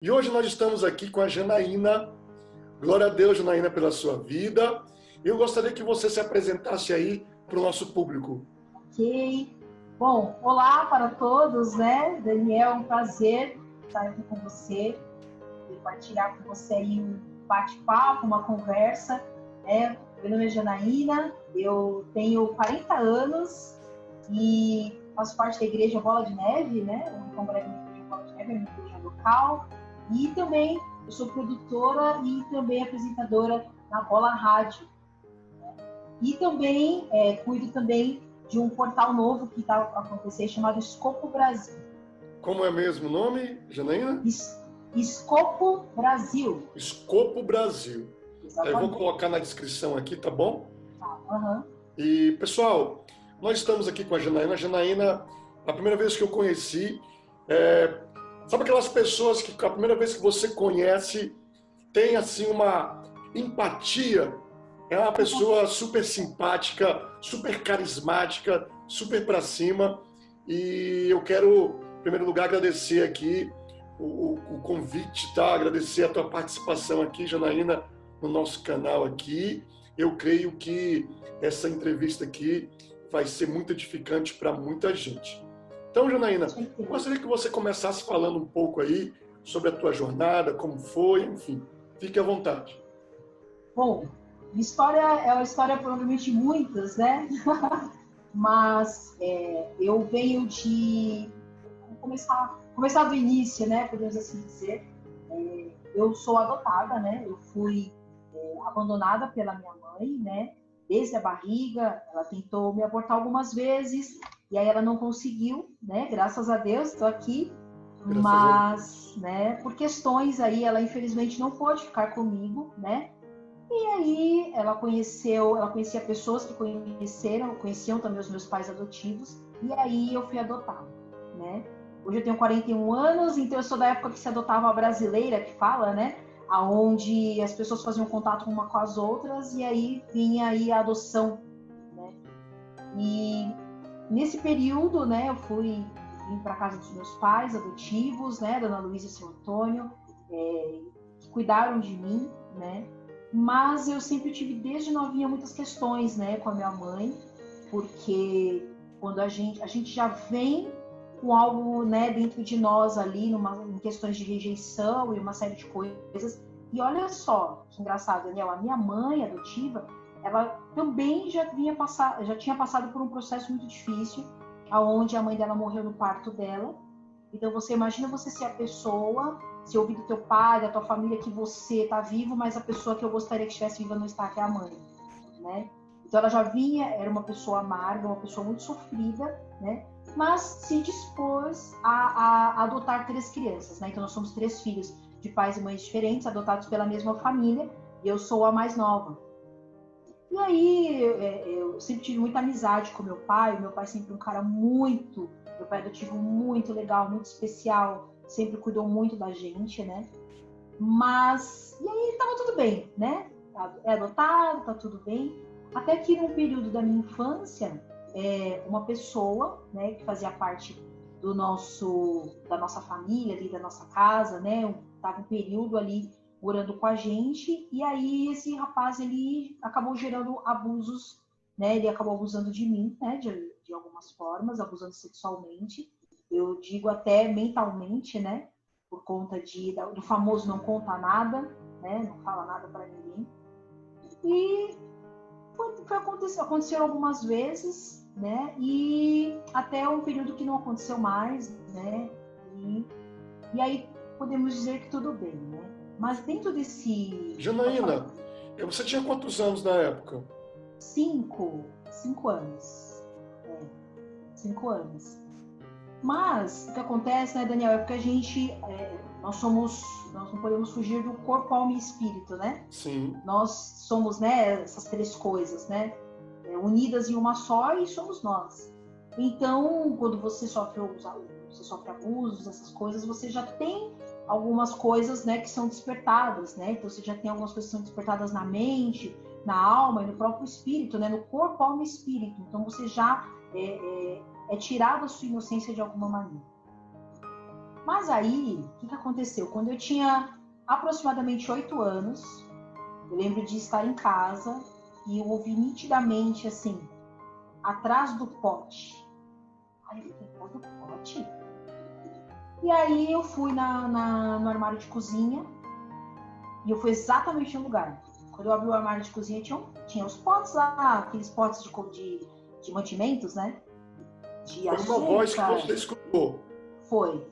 E hoje nós estamos aqui com a Janaína. Glória a Deus, Janaína, pela sua vida. Eu gostaria que você se apresentasse aí para o nosso público. Ok. Bom, olá para todos, né? Daniel, é um prazer estar aqui com você e partilhar com você aí um bate-papo, uma conversa. Meu nome é Janaína, eu tenho 40 anos e faço parte da Igreja Bola de Neve, né? O congregamento da Igreja Bola de Neve é uma igreja local. E também eu sou produtora e também apresentadora na Bola Rádio. E também cuido também de um portal novo que está acontecendo chamado Escopo Brasil. Como é mesmo o nome, Janaína? Escopo Brasil. Escopo Brasil. Eu vou colocar na descrição aqui, tá bom? Uhum. E, pessoal, nós estamos aqui com a Janaína. A Janaína, a primeira vez que eu conheci, sabe aquelas pessoas que a primeira vez que você conhece tem assim uma empatia? É uma pessoa super simpática, super carismática, super pra cima. E eu quero, em primeiro lugar, agradecer aqui o convite, tá? Agradecer a tua participação aqui, Janaína, no nosso canal aqui. Eu creio que essa entrevista aqui vai ser muito edificante para muita gente. Então, Janaína, eu gostaria que você começasse falando um pouco aí sobre a tua jornada, como foi, enfim. Fique à vontade. Bom, minha história é uma história provavelmente muitas, né? Mas eu venho de... Vamos começar do início, né? Podemos assim dizer. Eu sou adotada, né? Eu fui abandonada pela minha mãe, né? Desde a barriga, ela tentou me abortar algumas vezes, e aí ela não conseguiu, né? Graças a Deus, estou aqui. Mas, né, por questões aí, ela infelizmente não pôde ficar comigo, né? E aí ela conhecia pessoas que conheciam também os meus pais adotivos, e aí eu fui adotada, né? Hoje eu tenho 41 anos, então eu sou da época que se adotava a brasileira, que fala, né? Aonde as pessoas faziam contato uma com as outras, e aí vinha aí a adoção, né? E nesse período, né, eu vim para casa dos meus pais adotivos, né, Dona Luísa e seu Antônio, que cuidaram de mim, né? Mas eu sempre tive, desde novinha, muitas questões, né, com a minha mãe, porque quando a gente já vem com algo, né, dentro de nós ali, em questões de rejeição e uma série de coisas. E olha só, que engraçado, Daniel, a minha mãe adotiva, ela também já tinha passado por um processo muito difícil, aonde a mãe dela morreu no parto dela. Então você imagina você ser a pessoa, se ouvir do teu pai, da tua família que você está vivo, mas a pessoa que eu gostaria que estivesse viva não está, que é a mãe, né? Então ela já vinha, era uma pessoa amarga, uma pessoa muito sofrida, né? Mas se dispôs a adotar 3 crianças, né? Então nós somos 3 filhos de pais e mães diferentes, adotados pela mesma família, e eu sou a mais nova. E aí eu sempre tive muita amizade com meu pai sempre um cara meu pai adotivo muito legal, muito especial, sempre cuidou muito da gente, né? Mas, e aí tava tudo bem, né? É adotado, tá tudo bem. Até que num período da minha infância, uma pessoa, né, que fazia parte da nossa família ali, da nossa casa, né? Tava um período ali morando com a gente, e aí esse rapaz, ele acabou gerando abusos, né? Ele acabou abusando de mim, né? De algumas formas, abusando sexualmente. Eu digo até mentalmente, né? Por conta do famoso não conta nada, né? Não fala nada para ninguém. E aconteceram algumas vezes, né? E até um período que não aconteceu mais, né? E aí podemos dizer que tudo bem, né? Mas dentro desse... Janaína, você tinha quantos anos na época? 5 anos. 5 anos. Mas o que acontece, né, Daniel, é porque nós não podemos fugir do corpo, alma e espírito, né? Sim. Nós somos, né, essas 3 coisas, né? Unidas em uma só, e somos nós. Então, quando você sofre abusos, essas coisas, você já tem algumas coisas, né, que são despertadas, né? Então você já tem algumas coisas que são despertadas na mente, na alma e no próprio espírito, né? No corpo, alma e espírito. Então você já é tirado a sua inocência de alguma maneira. Mas aí, o que aconteceu? Quando eu tinha aproximadamente 8 anos, eu lembro de estar em casa e eu ouvi nitidamente, assim, atrás do pote. Aí eu fiquei, atrás do pote? E aí eu fui no armário de cozinha e eu fui exatamente no lugar. Quando eu abri o armário de cozinha, tinha os potes lá, aqueles potes de mantimentos, né? De Foi uma açúcar. voz que você escutou. Foi.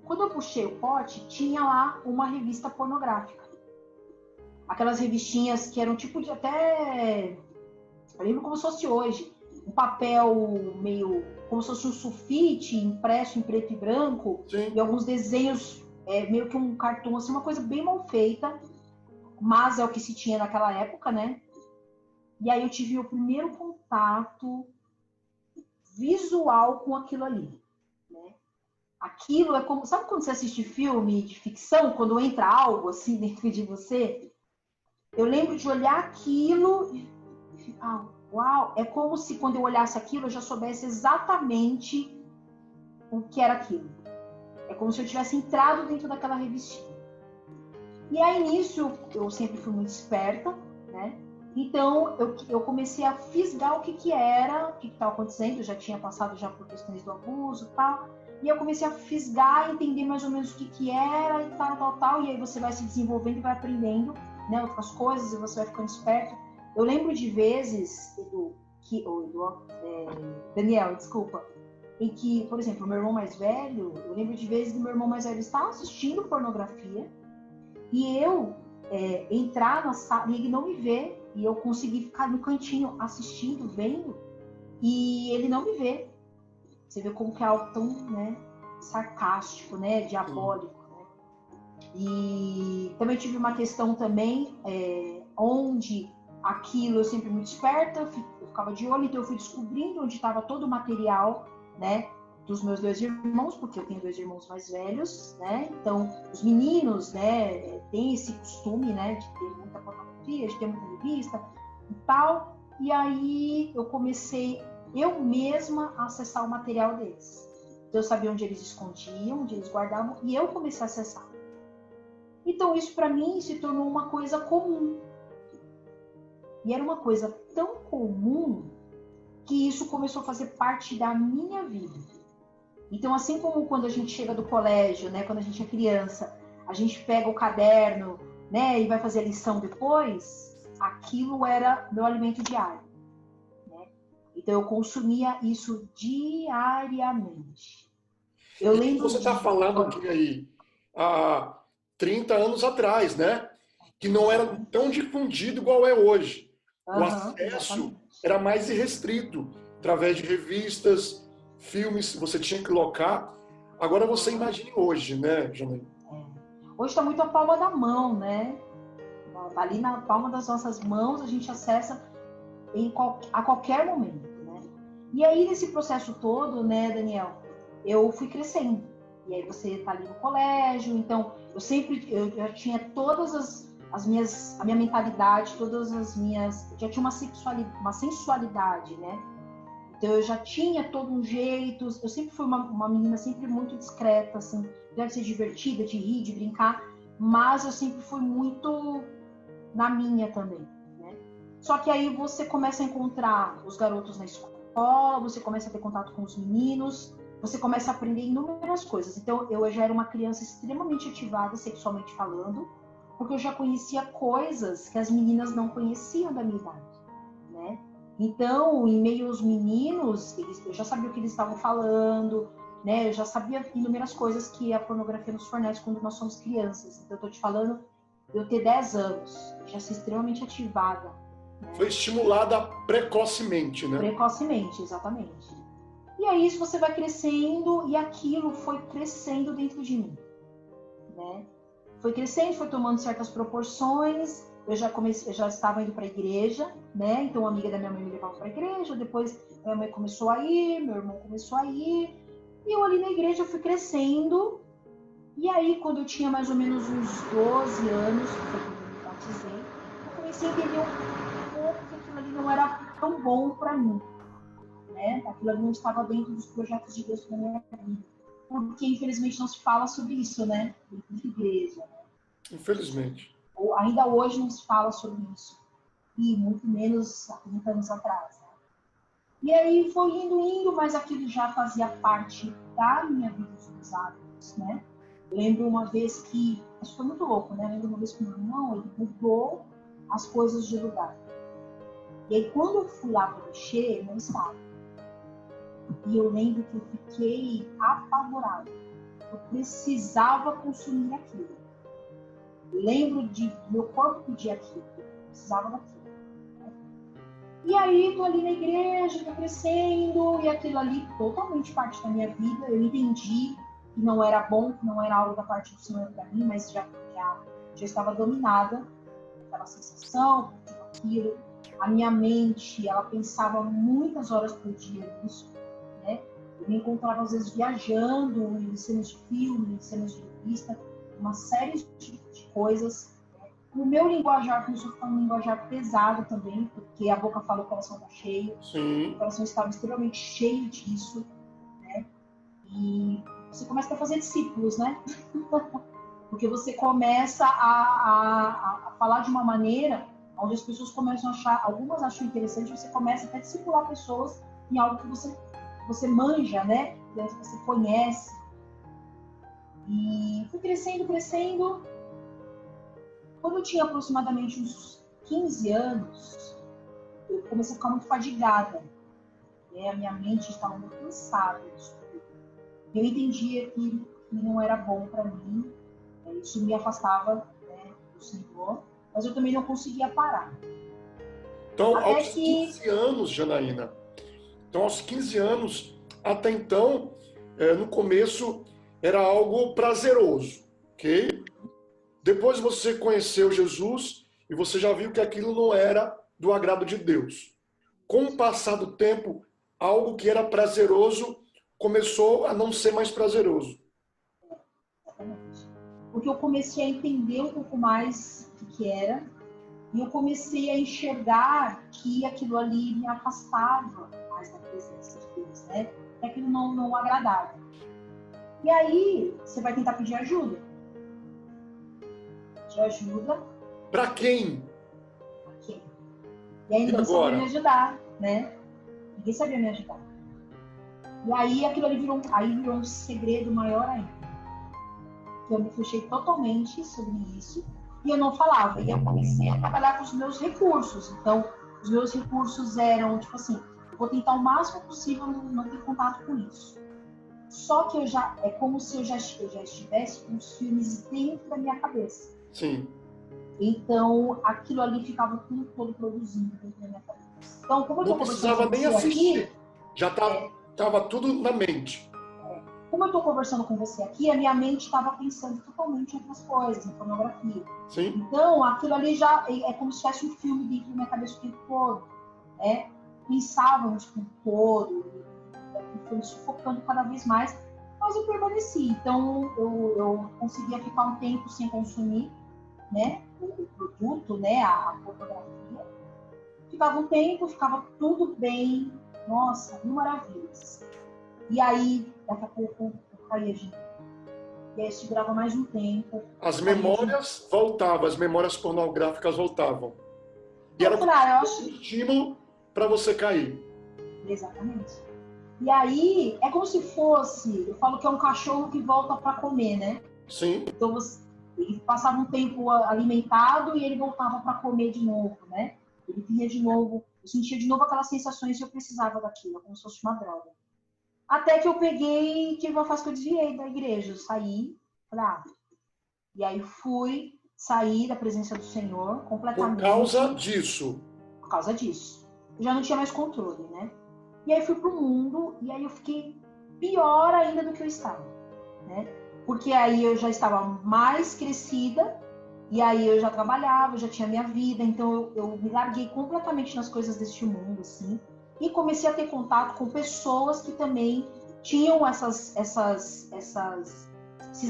Quando eu puxei o pote, tinha lá uma revista pornográfica. Aquelas revistinhas que eram tipo de até... Eu lembro como se fosse hoje. Um papel meio... Como se fosse um sulfite impresso em preto e branco. Sim. E alguns desenhos, meio que um cartão, assim, uma coisa bem mal feita. Mas é o que se tinha naquela época, né? E aí eu tive o primeiro contato visual com aquilo ali. Né? Aquilo é como... Sabe quando você assiste filme de ficção? Quando entra algo assim dentro de você? Eu lembro de olhar aquilo e ficar, uau! É como se quando eu olhasse aquilo eu já soubesse exatamente o que era aquilo. É como se eu tivesse entrado dentro daquela revistinha. E aí nisso eu sempre fui muito esperta, né? Então eu comecei a fisgar o que era, o que estava acontecendo. Eu já tinha passado já por questões do abuso e tal. E eu comecei a fisgar, entender mais ou menos o que era e tal. E aí você vai se desenvolvendo e vai aprendendo, né, outras coisas, e você vai ficando esperto. Eu lembro de vezes, Daniel, desculpa, em que, por exemplo, o meu irmão mais velho, eu lembro de vezes do meu irmão mais velho estar assistindo pornografia e eu entrar na sala e ele não me ver, e eu conseguir ficar no cantinho assistindo, vendo, e ele não me vê. Você vê como que é algo tão, né, sarcástico, né, diabólico. E também tive uma questão também, onde aquilo eu sempre muito esperta, eu ficava de olho, então eu fui descobrindo onde estava todo o material, né, dos meus 2 irmãos, porque eu tenho 2 irmãos mais velhos, né, então os meninos, né, têm esse costume, né, de ter muita pornografia, de ter muita revista e tal, e aí eu comecei eu mesma a acessar o material deles. Então eu sabia onde eles escondiam, onde eles guardavam, e eu comecei a acessar. Então isso para mim se tornou uma coisa comum. E era uma coisa tão comum que isso começou a fazer parte da minha vida. Então assim como quando a gente chega do colégio, né, quando a gente é criança, a gente pega o caderno, né, e vai fazer a lição depois, aquilo era meu alimento diário. Né? Então eu consumia isso diariamente. Eu lembro Você está falando que aí há 30 anos atrás, né? Que não era tão difundido igual é hoje. O acesso exatamente. era mais irrestrito, através de revistas, filmes, você tinha que locar. Agora você imagine hoje, né, Janaína? Hoje está muito à palma da mão, né? Tá ali na palma das nossas mãos, a gente acessa a qualquer momento, né? E aí, nesse processo todo, né, Daniel, eu fui crescendo. E aí você tá ali no colégio, então eu já tinha todas a minha mentalidade, já tinha uma sensualidade, né? Então eu já tinha todo um jeito, eu sempre fui uma menina sempre muito discreta, assim, deve ser divertida, de rir, de brincar, mas eu sempre fui muito na minha também, né? Só que aí você começa a encontrar os garotos na escola, você começa a ter contato com os meninos, você começa a aprender inúmeras coisas. Então eu já era uma criança extremamente ativada sexualmente falando, porque eu já conhecia coisas que as meninas não conheciam da minha idade, né? Então, em meio aos meninos, eu já sabia o que eles estavam falando, né? Eu já sabia inúmeras coisas que a pornografia nos fornece quando nós somos crianças. Então, eu tô te falando de eu ter 10 anos, já ser extremamente ativada. Né? Foi estimulada precocemente, né? Precocemente, exatamente. E aí, isso você vai crescendo e aquilo foi crescendo dentro de mim, né? Foi crescendo, foi tomando certas proporções. Eu já estava indo para a igreja, né? Então, uma amiga da minha mãe me levava para a igreja. Depois, minha mãe começou a ir, meu irmão começou a ir. E eu ali na igreja fui crescendo. E aí, quando eu tinha mais ou menos uns 12 anos, que foi quando eu me batizei, eu comecei a entender um pouco que aquilo ali não era tão bom para mim, né? Aquilo ali não estava dentro dos projetos de Deus para minha vida. porque infelizmente não se fala sobre isso, né? Dentro da igreja. Infelizmente. Ou ainda hoje não se fala sobre isso. E muito menos há 30 anos atrás. Né? E aí foi indo, mas aquilo já fazia parte da minha vida, dos hábitos, né? Eu lembro uma vez que, isso foi muito louco, né? Eu lembro uma vez que o meu irmão, ele mudou as coisas de lugar. E aí quando eu fui lá para mexer, não estava. E eu lembro que eu fiquei apavorada. Eu precisava consumir aquilo. Eu lembro de meu corpo pedir aquilo. Eu precisava daquilo. E aí, tô ali na igreja, tô crescendo, e aquilo ali totalmente parte da minha vida. Eu entendi que não era bom, que não era algo da parte do Senhor para mim, mas já estava dominada aquela sensação, aquilo. A minha mente, ela pensava muitas horas por dia nisso, né? Eu me encontrava, às vezes, viajando em cenas de filme, em cenas de revista, uma série de coisas. O meu linguajar começou a ficar um linguajar pesado também, porque a boca fala, o coração está cheio. Sim. O coração estava extremamente cheio disso, né? E você começa a fazer discípulos, né? Porque você começa a falar de uma maneira onde as pessoas começam a achar, algumas acham interessante, você começa até a discipular pessoas em algo que você manja, né? Que você conhece. E fui crescendo. Quando eu tinha aproximadamente uns 15 anos, eu comecei a ficar muito fadigada. Né? A minha mente estava muito cansada disso. Eu entendia que não era bom para mim, isso me afastava, né, do Senhor, mas eu também não conseguia parar. Então, Até aos que 15 anos, Janaína, aos 15 anos, até então, no começo, era algo prazeroso, ok? Depois você conheceu Jesus e você já viu que aquilo não era do agrado de Deus. Com o passar do tempo, algo que era prazeroso começou a não ser mais prazeroso. Exatamente. Porque eu comecei a entender um pouco mais o que era, e eu comecei a enxergar que aquilo ali me afastava mais da presença de Deus, né? Que aquilo não agradava. E aí, você vai tentar pedir ajuda. Pedir ajuda. Para quem? Pra quem? E aí ninguém sabia me ajudar, né? Ninguém sabia me ajudar. E aí aquilo ali virou um segredo maior ainda. Eu me fechei totalmente sobre isso e eu não falava. E eu comecei a trabalhar com os meus recursos. Então, os meus recursos eram, tipo assim, eu vou tentar o máximo possível não ter contato com isso. Só que é como se eu já estivesse com os filmes dentro da minha cabeça. Sim. Então, aquilo ali ficava tudo todo produzindo dentro da minha cabeça. Então, como eu não estou conversando precisava com nem você assistir. aqui... Já estava tudo na mente. Como eu estou conversando com você aqui, a minha mente estava pensando totalmente em outras coisas, em pornografia. Sim. Então, aquilo ali já é como se tivesse um filme dentro da minha cabeça o tempo todo. Né? Pensávamos o tempo todo, e foi me sufocando cada vez mais, mas eu permaneci. Então, eu conseguia ficar um tempo sem consumir, né, o produto, né, a pornografia. Ficava um tempo, ficava tudo bem, nossa, mil maravilhas. E aí, daqui a pouco, eu caía de novo. E aí, segurava mais um tempo. As memórias voltavam, as memórias pornográficas voltavam. E era um estímulo para você cair. Exatamente. E aí, é como se fosse, eu falo que é um cachorro que volta para comer, né? Sim. Então, ele passava um tempo alimentado e ele voltava para comer de novo, né? Ele vinha de novo, eu sentia de novo aquelas sensações e eu precisava daquilo, como se fosse uma droga. Até que eu peguei, tive uma fase que eu desviei da igreja, eu saí, e aí saí da presença do Senhor completamente. Por causa disso. Por causa disso. Eu já não tinha mais controle, né? E aí fui pro mundo, e aí eu fiquei pior ainda do que eu estava, né? Porque aí eu já estava mais crescida, e aí eu já trabalhava, eu já tinha minha vida, então eu me larguei completamente nas coisas deste mundo, assim, e comecei a ter contato com pessoas que também tinham esses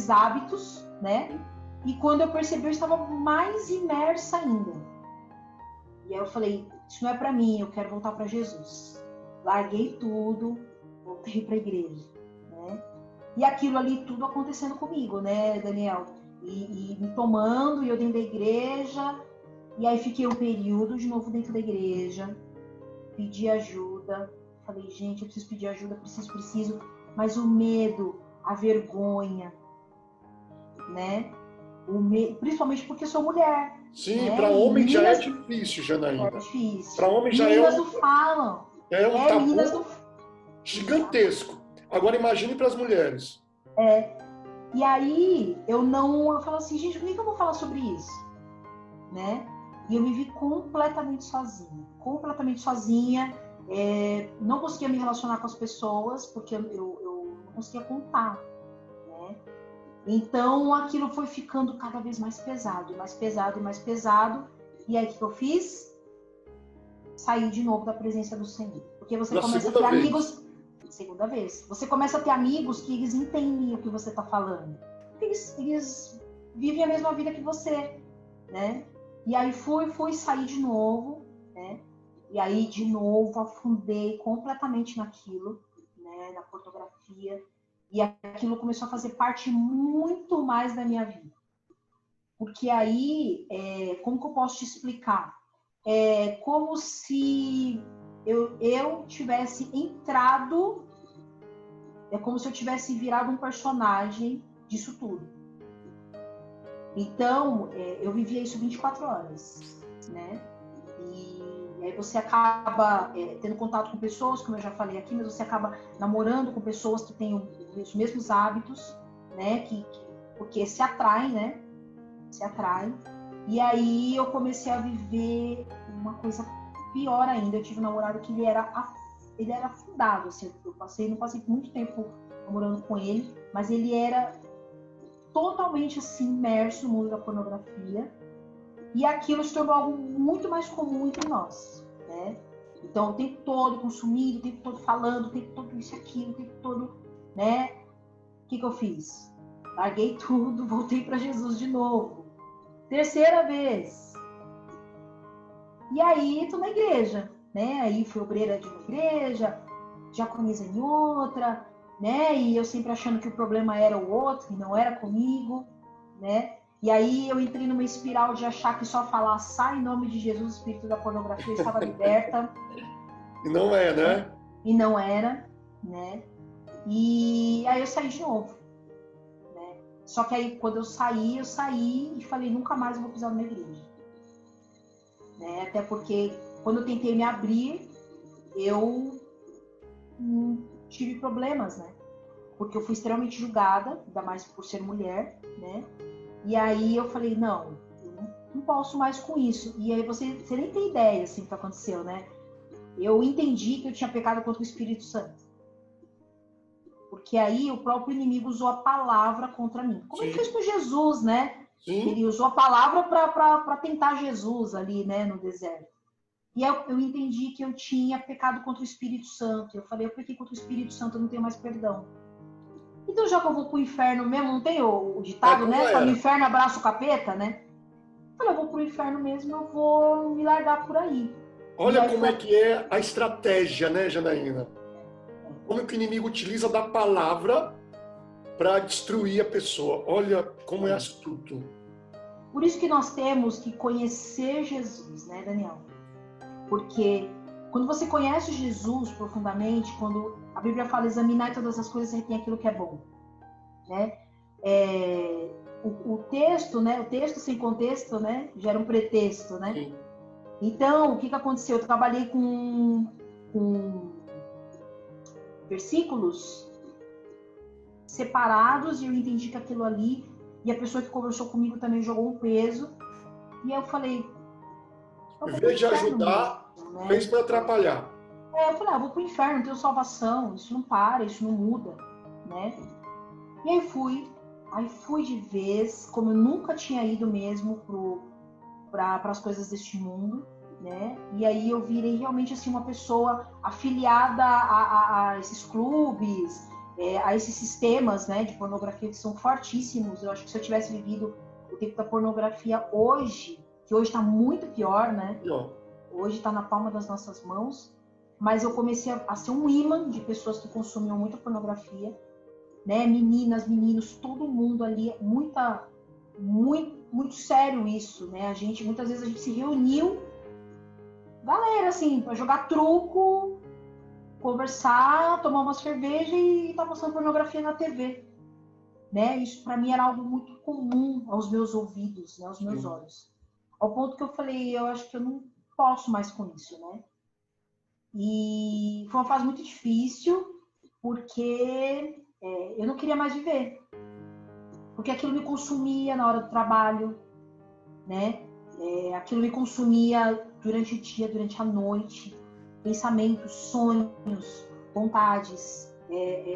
hábitos, né? E quando eu percebi, eu estava mais imersa ainda. E aí eu falei, isso não é para mim, eu quero voltar para Jesus. Larguei tudo, voltei para a igreja, né? E aquilo ali tudo acontecendo comigo, né, Daniel? E me tomando, e eu dentro da igreja. E aí fiquei um período de novo dentro da igreja. Pedi ajuda. Falei, gente, eu preciso pedir ajuda, preciso. Mas o medo, a vergonha, né? Principalmente porque sou mulher. Sim, né? para homem Meninas, já é difícil, Janaína. É difícil. Para homem já meninas é não falam. um tabu Meninas não... gigantesco. Agora imagine para as mulheres. E aí eu falo assim, gente, por que eu vou falar sobre isso? Né? E eu me vi completamente sozinha. Não conseguia me relacionar com as pessoas, porque eu não conseguia contar. Né? Então aquilo foi ficando cada vez mais pesado. E aí o que eu fiz? Saí de novo da presença do Senhor. Porque você começa a ter amigos... Segunda vez. Você começa a ter amigos que eles entendem o que você está falando. Eles vivem a mesma vida que você, né? E aí fui sair de novo, né? E aí de novo afundei completamente naquilo, né? Na pornografia. E aquilo começou a fazer parte muito mais da minha vida. Porque aí, como que eu posso te explicar? É como se eu tivesse entrado, é como se eu tivesse virado um personagem disso tudo. Então, eu vivia isso 24 horas, né? E aí você acaba tendo contato com pessoas, como eu já falei aqui, mas você acaba namorando com pessoas que têm os mesmos hábitos, né? Porque se atraem, né? Se atraem. E aí eu comecei a viver uma coisa pior ainda. Eu tive um namorado que ele era afundado, assim. Não passei muito tempo namorando com ele, mas ele era totalmente assim imerso no mundo da pornografia. E aquilo se tornou algo muito mais comum entre nós, né? Então, o tempo todo consumindo, o tempo todo falando, o tempo todo isso e aquilo, o tempo todo, né? O que eu fiz? Larguei tudo, voltei para Jesus de novo. Terceira vez. E aí, tô na igreja, né? Aí fui obreira de uma igreja, diaconisa em outra, né? E eu sempre achando que o problema era o outro, e não era comigo, né? E aí eu entrei numa espiral de achar que só falar sai em nome de Jesus, o espírito da pornografia estava liberta. E não é, né? E não era, né? E aí eu saí de novo. Né? Só que aí quando eu saí e falei, nunca mais eu vou pisar numa igreja. Né? Até porque quando eu tentei me abrir, eu tive problemas, né? Porque eu fui extremamente julgada, ainda mais por ser mulher, né? E aí eu falei, não, eu não posso mais com isso. E aí você nem tem ideia, assim, do que aconteceu, né? Eu entendi que eu tinha pecado contra o Espírito Santo. Porque aí o próprio inimigo usou a palavra contra mim. Como ele fez com Jesus, né? Sim. Ele usou a palavra para tentar Jesus ali, né, no deserto. E eu entendi que eu tinha pecado contra o Espírito Santo. Eu falei, eu pequei contra o Espírito Santo, eu não tenho mais perdão. Então, já que eu vou pro inferno mesmo, não tem o ditado, né? Tá no inferno, abraça o capeta, né? Eu falei, eu vou pro inferno mesmo, eu vou me largar por aí. Olha como é que é a estratégia, né, Janaína? Como que o inimigo utiliza da palavra para destruir a pessoa. Olha como é astuto. Por isso que nós temos que conhecer Jesus, né, Daniel? Porque quando você conhece Jesus profundamente, quando a Bíblia fala examinar todas as coisas, retém aquilo que é bom, né? O texto, né? O texto sem contexto, né? Gera um pretexto, né? Sim. Então, o que aconteceu? Eu trabalhei com versículos separados e eu entendi que aquilo ali, e a pessoa que conversou comigo também jogou um peso, e eu falei... Em vez de ajudar, né? Fez para atrapalhar. Eu falei, vou pro inferno, não tenho salvação, isso não para, isso não muda, né? E aí fui de vez, como eu nunca tinha ido mesmo para as coisas deste mundo, né? E aí eu virei realmente assim uma pessoa afiliada a esses clubes, a esses sistemas, né, de pornografia que são fortíssimos. Eu acho que se eu tivesse vivido o tempo da pornografia hoje, que hoje está muito pior, né? Hoje está na palma das nossas mãos, mas eu comecei a ser um imã de pessoas que consumiam muita pornografia. né? Meninas, meninos, todo mundo ali, muito sério isso, né? Muitas vezes a gente se reuniu, galera, assim, para jogar truco, conversar, tomar uma cerveja e estar mostrando pornografia na TV, né? Isso para mim era algo muito comum aos meus ouvidos, né? Aos meus olhos. Ao ponto que eu falei, eu acho que eu não posso mais com isso, né? E foi uma fase muito difícil, porque eu não queria mais viver. Porque aquilo me consumia na hora do trabalho, né? Aquilo me consumia durante o dia, durante a noite. Pensamentos, sonhos, vontades.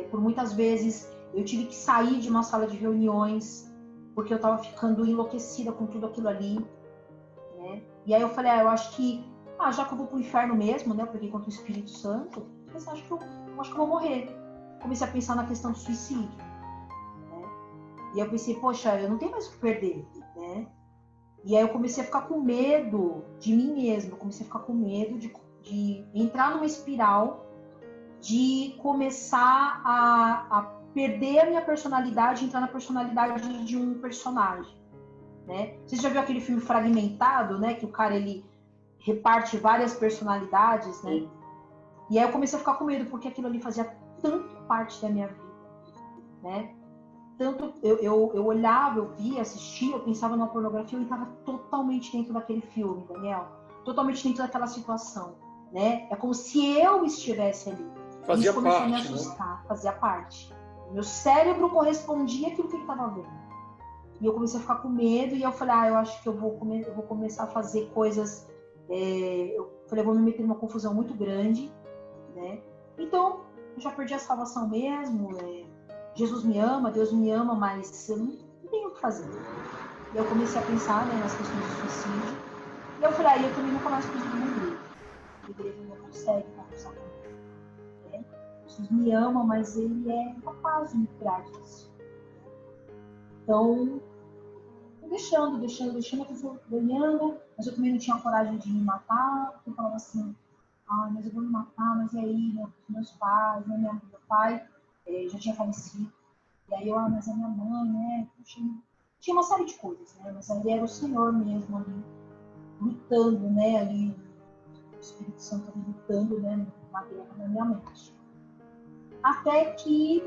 Por muitas vezes eu tive que sair de uma sala de reuniões porque eu estava ficando enlouquecida com tudo aquilo ali, né? E aí eu falei, eu acho que já que eu vou pro inferno mesmo, né? Eu peguei contra o Espírito Santo, mas acho que eu vou morrer. Comecei a pensar na questão do suicídio, né? E eu pensei, poxa, eu não tenho mais o que perder, né? E aí eu comecei a ficar com medo de mim mesma, comecei a ficar com medo de entrar numa espiral, de começar a perder a minha personalidade e entrar na personalidade de um personagem, né? Você já viu aquele filme Fragmentado, né? Que o cara, ele reparte várias personalidades, né? E aí eu comecei a ficar com medo, porque aquilo ali fazia tanto parte da minha vida, né? Tanto eu olhava, eu via, assistia, eu pensava numa pornografia, eu estava totalmente dentro daquele filme, Daniel. Totalmente dentro daquela situação, né? É como se eu estivesse ali. Fazia isso começou parte, a me assustar, né? Fazia parte. Meu cérebro correspondia àquilo que ele estava vendo. E eu comecei a ficar com medo, e eu falei, eu acho que eu vou começar a fazer coisas... eu falei, eu vou me meter numa confusão muito grande, né? Então, eu já perdi a salvação mesmo, Jesus me ama, Deus me ama, mas eu não tenho o que fazer. E eu comecei a pensar, né, nas questões de suicídio. E eu falei, eu também nunca mais preciso de uma igreja. A igreja não consegue conversar comigo, né? Jesus me ama, mas ele é incapaz de me curar disso. Então, deixando, eu fui ganhando, mas eu também não tinha coragem de me matar, porque eu falava assim, mas eu vou me matar, mas e aí, né, meus pais, né, meu pai já tinha falecido, e aí mas a minha mãe, né, tinha uma série de coisas, né, mas ali era o Senhor mesmo ali, lutando, né, ali, o Espírito Santo ali lutando, né, na guerra na minha mente. Até que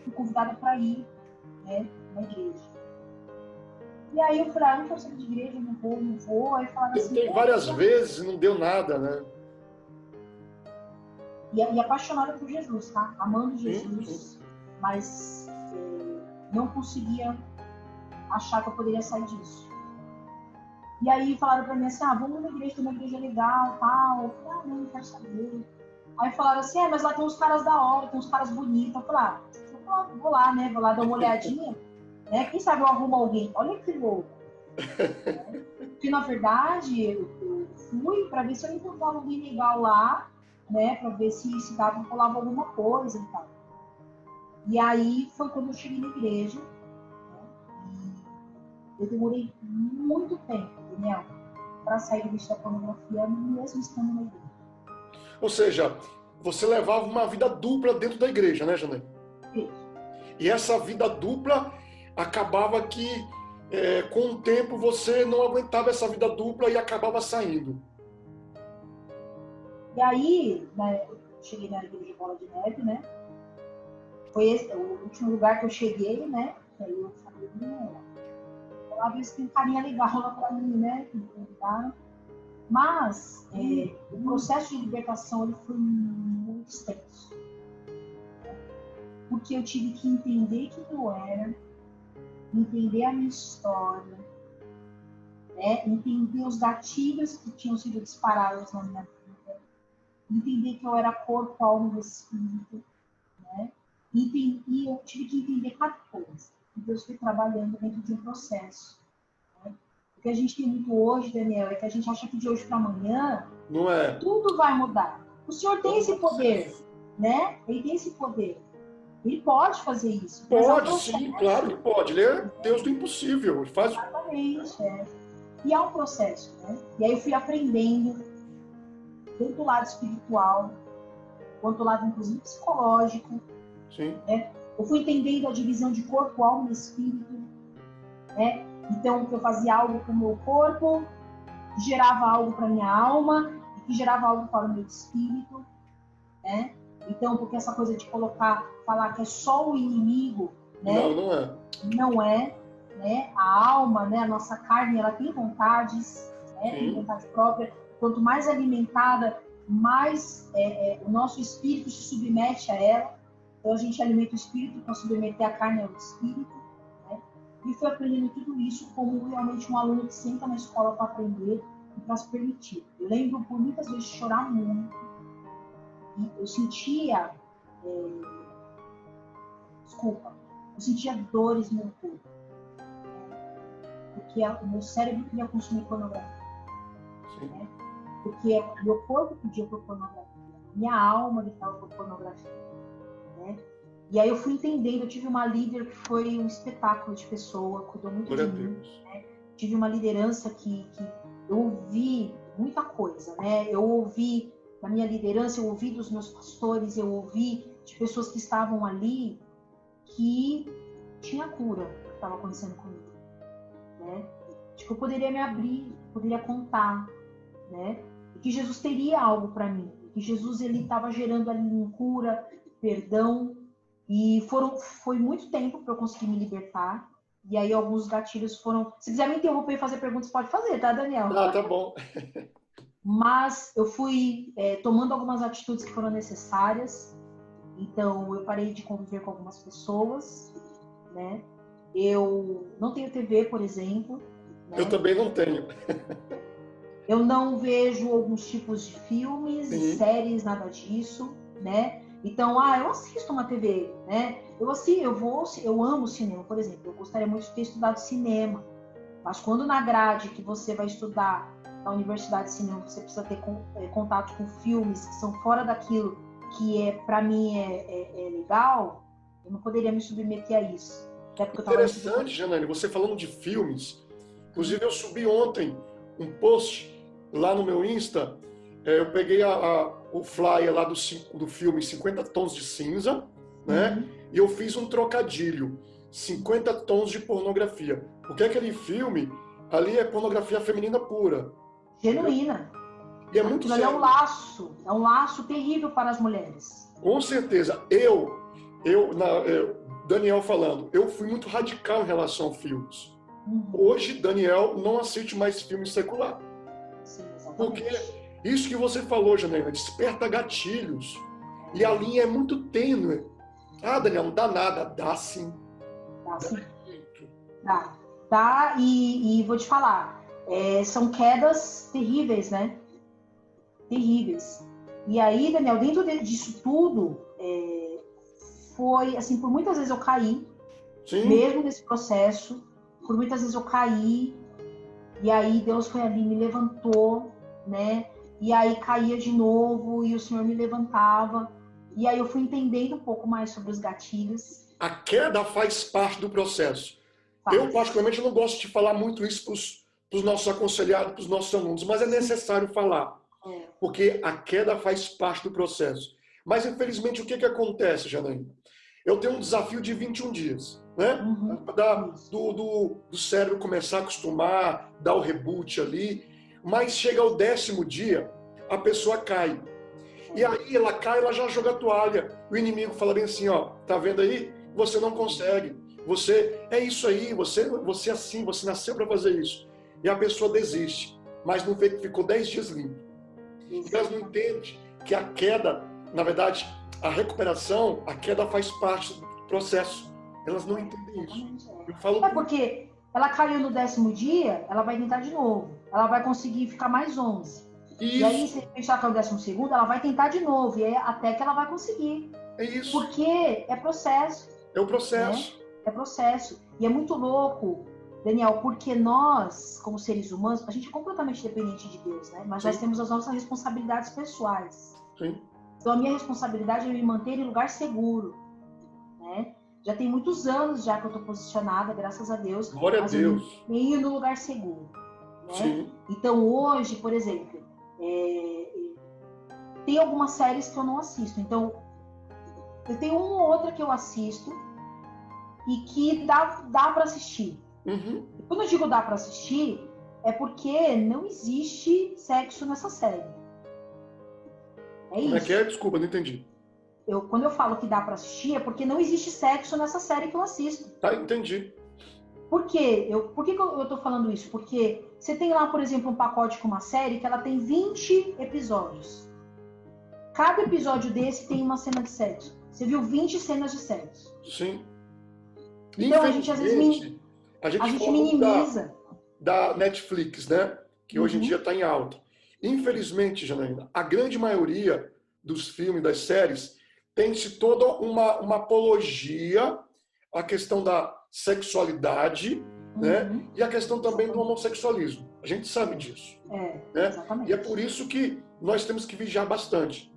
fui convidada para ir, né, na igreja. E aí eu falei, não quero saber de igreja, não vou. Aí falaram assim... Tentei várias vezes e não deu nada, né? E apaixonada por Jesus, tá? Amando Jesus, mas não conseguia achar que eu poderia sair disso. E aí falaram pra mim assim, vamos numa igreja, tem uma igreja legal, tal. Eu falei, não quero saber. Aí falaram assim, mas lá tem uns caras da hora, tem uns caras bonitos. Eu falei, vou lá, né? Vou lá dar uma olhadinha. Né? Quem sabe eu arrumo alguém. Olha que louco. Porque, na verdade, eu fui para ver se eu encontrava alguém legal lá, né? Para ver se dava, rolava alguma coisa e tal. E aí foi quando eu cheguei na igreja. Né? E eu demorei muito tempo, Daniel, para sair do vício da pornografia, mesmo estando na igreja. Ou seja, você levava uma vida dupla dentro da igreja, né, Janaína? Isso. E essa vida dupla acabava que, com o tempo, você não aguentava essa vida dupla e acabava saindo. E aí, né, eu cheguei na igreja de Bola de Neve, né? Foi esse o último lugar que eu cheguei, né? E aí eu falei, vou lá ver se tem um carinha legal lá pra mim, né? Que me convidaram. Mas o processo de libertação ele foi muito extenso. Porque eu tive que entender quem eu era, entender a minha história, né? Entender os gatilhos que tinham sido disparados na minha vida, entender que eu era corpo, alma e espírito, né? E eu tive que entender cada coisa. E Deus foi trabalhando dentro de um processo. Né? O que a gente tem muito hoje, Daniel, é que a gente acha que de hoje para amanhã Não é? Tudo vai mudar. O Senhor tem esse poder, né? Ele tem esse poder. Ele pode fazer isso. Pode, sim, claro que pode. Ele é Deus do impossível. Ele faz... Exatamente, E é um processo, né? E aí eu fui aprendendo, tanto o lado espiritual, quanto o lado, inclusive, psicológico. Sim. Né? Eu fui entendendo a divisão de corpo, alma e espírito, né? Então, que eu fazia algo com o meu corpo, que gerava algo para minha alma, e que gerava algo para o meu espírito, né? Então, porque essa coisa de falar que é só o inimigo, né? Não, não é. Não é, né? A alma, né? A nossa carne, ela tem vontades, né? Tem vontade própria. Quanto mais alimentada, mais o nosso espírito se submete a ela. Então, a gente alimenta o espírito para submeter a carne ao espírito, né? E fui aprendendo tudo isso como realmente um aluno que senta na escola para aprender e para se permitir. Eu lembro por muitas vezes chorar muito. E eu sentia... eu sentia dores no meu corpo. Porque o meu cérebro queria consumir pornografia. Né? Porque o meu corpo pedia por pornografia. Minha alma gritava por pornografia. Né? E aí eu fui entendendo, eu tive uma líder que foi um espetáculo de pessoa, cuidou muito de mim. Né? Tive uma liderança que eu ouvi muita coisa. Né? Eu ouvi da minha liderança, eu ouvi dos meus pastores, eu ouvi de pessoas que estavam ali que tinha cura do que estava acontecendo comigo. Né? De que eu poderia me abrir, poderia contar, né? E que Jesus teria algo para mim, que Jesus ele estava gerando ali em cura, perdão, e foi muito tempo para eu conseguir me libertar. E aí alguns gatilhos foram. Se quiser me interromper e fazer perguntas, pode fazer, tá, Daniel? Ah, tá bom. Mas eu fui tomando algumas atitudes que foram necessárias. Então eu parei de conviver com algumas pessoas, né? Eu não tenho TV, por exemplo. Né? Eu também não tenho. Eu não vejo alguns tipos de filmes, séries, nada disso, né? Então, eu assisto uma TV, né? Eu amo cinema, por exemplo. Eu gostaria muito de ter estudado cinema. Mas quando na grade que você vai estudar na Universidade de Cinema, você precisa ter contato com filmes que são fora daquilo que para mim é legal, eu não poderia me submeter a isso. Interessante, Janaína, você falando de filmes. Inclusive, eu subi ontem um post lá no meu Insta. Eu peguei o flyer lá do filme 50 Tons de Cinza, né? E eu fiz um trocadilho, 50 Tons de Pornografia. Porque aquele filme, ali é pornografia feminina pura. Genuína. E é muito sério. É um laço terrível para as mulheres. Com certeza. Daniel falando, eu fui muito radical em relação a filmes. Hoje, Daniel não assiste mais filme secular. Sim, exatamente. Porque isso que você falou, Janaína, desperta gatilhos. E a linha é muito tênue. Ah, Daniel, não dá nada. Dá sim. Dá sim. Dá, e vou te falar, são quedas terríveis, né? Terríveis. E aí, Daniel, dentro disso tudo, foi, assim, por muitas vezes eu caí, Sim. Mesmo nesse processo, por muitas vezes eu caí, e aí Deus foi ali, me levantou, né? E aí caía de novo, e o Senhor me levantava, e aí eu fui entendendo um pouco mais sobre os gatilhos. A queda faz parte do processo. Eu, particularmente, não gosto de falar muito isso para os nossos aconselhados, para os nossos alunos, mas é necessário falar, porque a queda faz parte do processo. Mas, infelizmente, o que acontece, Janaína? Eu tenho um desafio de 21 dias, né? Do cérebro começar a acostumar, dar o reboot ali, mas chega ao 10º dia, a pessoa cai. E aí ela cai, ela já joga a toalha. O inimigo fala bem assim, ó, tá vendo aí? Você não consegue. Você é isso aí, você é assim, você nasceu para fazer isso. E a pessoa desiste, mas não ficou 10 dias limpo. E elas não entendem que a queda, na verdade, a recuperação, a queda faz parte do processo. Elas não entendem isso. Eu falo porque ela caiu no 10º dia, ela vai tentar de novo. Ela vai conseguir ficar mais 11. Isso. E aí, se pensar que é o 12º, ela vai tentar de novo, e aí, até que ela vai conseguir. É isso. Porque é processo. É o processo. Né? É processo. E é muito louco, Daniel, porque nós, como seres humanos, a gente é completamente dependente de Deus, né? Mas nós temos as nossas responsabilidades pessoais. Sim. Então, a minha responsabilidade é me manter em lugar seguro, né? Já tem muitos anos já que eu estou posicionada, graças a Deus. Glória a Deus. Eu meio no lugar seguro. Né? Sim. Então, hoje, por exemplo, tem algumas séries que eu não assisto. Então, eu tenho uma ou outra que eu assisto, e que dá para assistir. Uhum. Quando eu digo dá para assistir, é porque não existe sexo nessa série. É Como é isso. que é? Desculpa, não entendi. Quando eu falo que dá para assistir, é porque não existe sexo nessa série que eu assisto. Tá, entendi. Por quê? Por que eu tô falando isso? Porque você tem lá, por exemplo, um pacote com uma série que ela tem 20 episódios. Cada episódio desse tem uma cena de sexo. Você viu 20 cenas de sexo. Sim. Então a gente às vezes a gente fala minimiza. Da Netflix, né? Que hoje em dia está em alta. Infelizmente, Janaína, a grande maioria dos filmes, das séries, tem-se toda uma apologia à questão da sexualidade, né? E a questão também do homossexualismo. A gente sabe disso. Né? Exatamente. E é por isso que nós temos que vigiar bastante.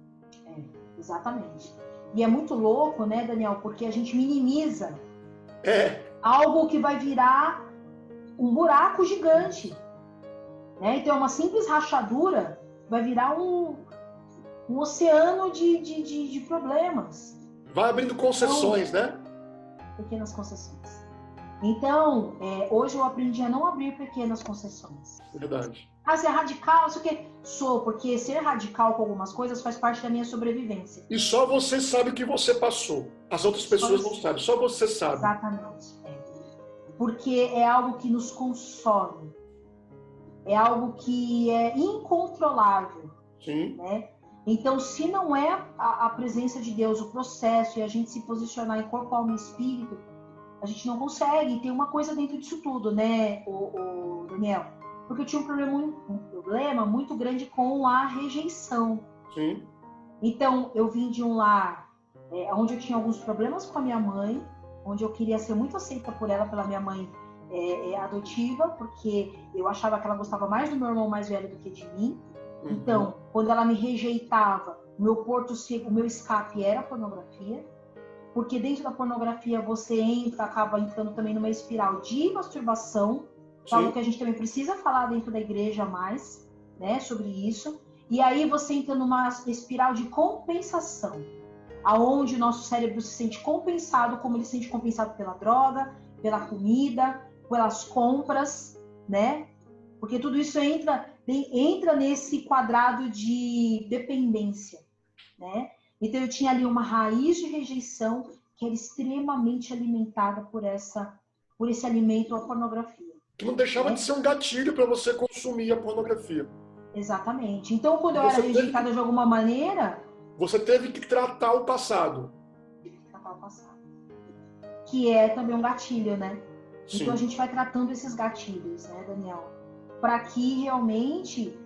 Exatamente. E é muito louco, né, Daniel? Porque a gente minimiza algo que vai virar um buraco gigante. Né? Então, uma simples rachadura vai virar um oceano de problemas. Vai abrindo concessões, então, né? Pequenas concessões. Então, hoje eu aprendi a não abrir pequenas concessões. Verdade. Ah, você é radical, isso que sou, porque ser radical com algumas coisas faz parte da minha sobrevivência. E só você sabe o que você passou. As outras pessoas não sabem, só você sabe. Exatamente. Porque é algo que nos consome. É algo que é incontrolável. Sim. Né? Então, se não é a presença de Deus, o processo, e a gente se posicionar em corpo, alma e espírito, a gente não consegue. E tem uma coisa dentro disso tudo, né, o Daniel? Porque eu tinha um problema muito grande com a rejeição. Sim. Então, eu vim de um lar onde eu tinha alguns problemas com a minha mãe, onde eu queria ser muito aceita por ela, pela minha mãe adotiva, porque eu achava que ela gostava mais do meu irmão mais velho do que de mim. Uhum. Então, quando ela me rejeitava, o meu porto seco, o meu escape era a pornografia, porque dentro da pornografia você acaba entrando também numa espiral de masturbação, algo que a gente também precisa falar dentro da igreja mais, né, sobre isso. E aí você entra numa espiral de compensação, aonde o nosso cérebro se sente compensado, como ele se sente compensado pela droga, pela comida, pelas compras, né? Porque tudo isso entra nesse quadrado de dependência, né? Então eu tinha ali uma raiz de rejeição que era extremamente alimentada por esse alimento, a pornografia. Que não deixava de ser um gatilho para você consumir a pornografia. Exatamente. Então, quando eu era rejeitada de alguma maneira... Você teve que tratar o passado. Tratar o passado. Que é também um gatilho, né? Sim. Então, a gente vai tratando esses gatilhos, né, Daniel? Para que realmente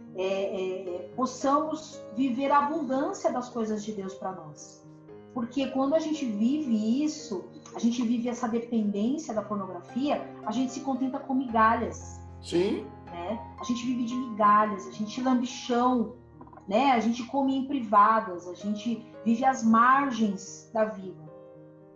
possamos viver a abundância das coisas de Deus para nós. Porque quando a gente vive isso, a gente vive essa dependência da pornografia, a gente se contenta com migalhas. Sim. Né? A gente vive de migalhas, a gente lambe chão, né? A gente come em privadas, a gente vive às margens da vida.